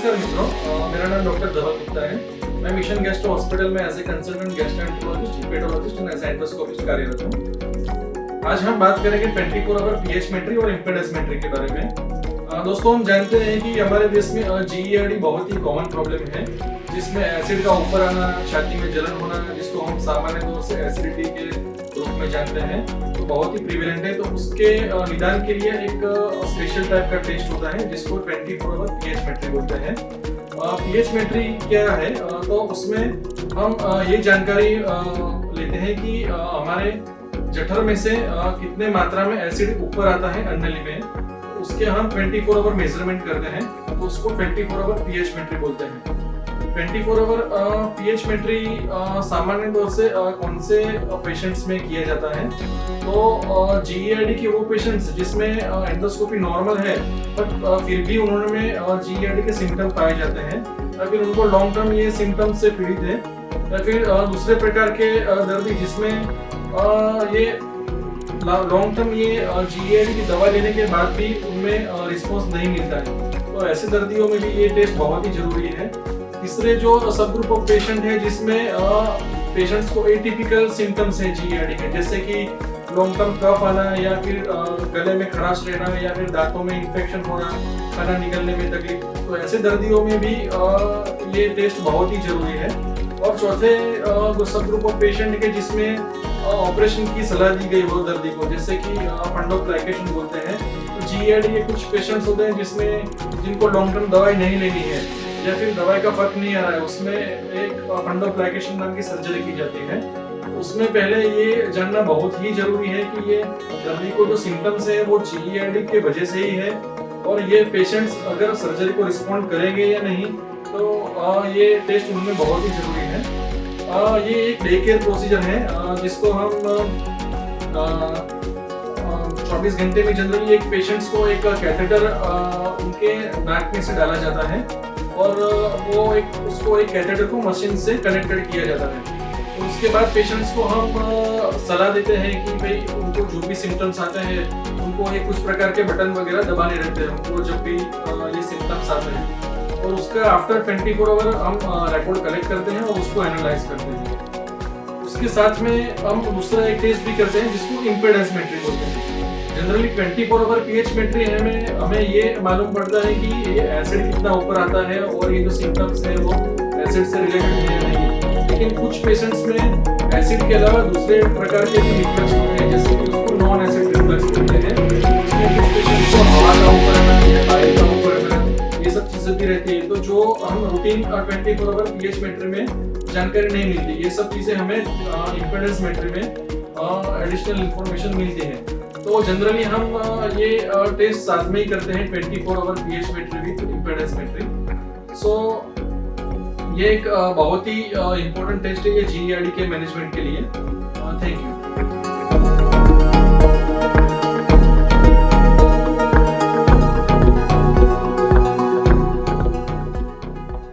नमस्कार मित्रों, मेरा नाम डॉक्टर धवल गुप्ता है। मैं मिशन गैस्ट्रो हॉस्पिटल में एज ए कंसल्टेंट गैस्ट्रोएंटरोलॉजिस्ट, पेडोलॉजिस्ट और एज एंडोस्कोपिस्ट कार्यरत हूँ। आज हम बात करेंगे 24 आवर पीएच और इम्पेडेंस मेट्री के बारे में। दोस्तों, हम जानते हैं कि हमारे देश में जीईआरडी बहुत ही कॉमन प्रॉब्लम है, जिसमें एसिड का ऊपर आना, छाती में जलन होना, जिसको हम सामान्य तौर से एसिडिटी के रूप में जानते हैं, तो बहुत ही प्रिवेलेंट है। तो उसके निदान के लिए एक स्पेशल टाइप का टेस्ट होता है जिसको 24 आवर पीएच मेट्री बोलते हैं। पीएच मेट्री क्या है? तो उसमें हम ये जानकारी लेते हैं कि हमारे जठर में से कितने मात्रा में एसिड ऊपर आता है अन्नली में, उसके हम 24 आवर मेजरमेंट करते हैं, तो उसको 24 आवर पीएच मेट्री बोलते हैं। 24 आवर पीएच मेट्री सामान्य तौर से कौन से पेशेंट्स में किया जाता है? तो जीईआरडी के वो पेशेंट्स जिसमें एंडोस्कोपी नॉर्मल है, बट फिर भी उन्होंने जीईआरडी के सिम्टम पाए जाते हैं, या फिर उनको लॉन्ग टर्म ये सिम्टम से पीड़ित है, या फिर दूसरे प्रकार के दर्दी जिसमें ये लॉन्ग टर्म ये जीईआरडी की दवा लेने के बाद भी उनमें रिस्पॉन्स नहीं मिलता है, तो ऐसे दर्दियों में भी ये टेस्ट बहुत ही जरूरी है। तीसरे जो सब ग्रुप ऑफ पेशेंट है जिसमें पेशेंट्स को एटिपिकल सिम्टम्स है जीईआरडी के, जैसे कि लॉन्ग टर्म कफ आना, या फिर गले में खराश रहना, या फिर दांतों में इन्फेक्शन होना, खाना निकलने में तकलीफ, तो ऐसे दर्दियों में भी ये टेस्ट बहुत ही जरूरी है। और चौथे जो सब ग्रुप ऑफ पेशेंट के जिसमें ऑपरेशन की सलाह दी गई वो दर्दी को, जैसे कि फंडोप्लाइकेशन बोलते हैं। तो जीईआरडी के कुछ पेशेंट्स होते हैं जिनको लॉन्ग टर्म दवाई नहीं लेनी है, या फिर दवाई का फर्क नहीं आ रहा है, उसमें एक फंडोप्लाइकेशन नाम की सर्जरी की जाती है। उसमें पहले ये जानना बहुत ही जरूरी है कि ये दर्दी को जो सिम्टम्स है वो जीईआरडी के वजह से ही है, और ये पेशेंट्स अगर सर्जरी को रिस्पॉन्ड करेंगे या नहीं, तो ये टेस्ट उनमें बहुत ही जरूरी है। ये एक डे केयर प्रोसीजर है जिसको हम 24 घंटे में जनरली एक पेशेंट्स को एक कैथेटर उनके नाक में से डाला जाता है, और उसको एक कैथेटर को मशीन से कनेक्टेड किया जाता है। तो उसके बाद पेशेंट्स को हम सलाह देते हैं कि भाई उनको जो भी सिम्टम्स आते हैं उनको एक कुछ प्रकार के बटन वगैरह दबाने रहते हैं उनको जब भी ये सिम्टम्स आते हैं, और उसका आफ्टर 24 आवर हम रिपोर्ट कलेक्ट करते हैं और उसको एनालाइज करते हैं। उसके साथ में हम दूसरा एक टेस्ट भी करते हैं जिसको इम्पेडेंस मेट्री बोलते हैं। जनरली 24 आवर पीएच मेट्री हमें ये मालूम पड़ता है कि ये एसिड कितना ऊपर आता है, और ये जो सिम्टम्स है वो एसिड से रिलेटेड है या नहीं। लेकिन कुछ पेशेंट्स में एसिड के अलावा दूसरे प्रकार के भी रिफ्लक्स होते हैं, जैसे कि उसको नॉन एसिड रिफ्लक्स बोलते हैं। उसमें कुछ पेशेंट्स को हवा का ऊपर आना या पानी का ऊपर आना, ये सब चीजें भी रहती है, तो जो हम रूटीन 24 आवर पीएच मेट्री में जानकारी नहीं मिलती, ये सब चीजें हमें इम्पेडेंस मेट्री में एडिशनल इंफॉर्मेशन मिलती है। तो जनरली हम ये टेस्ट साथ में ही करते हैं, 24 आवर पीएच मेट्री विद इम्पेडेंस मेट्री। सो ये एक बहुत ही इम्पोर्टेंट टेस्ट है ये जीईआरडी के मैनेजमेंट के लिए। Thank you.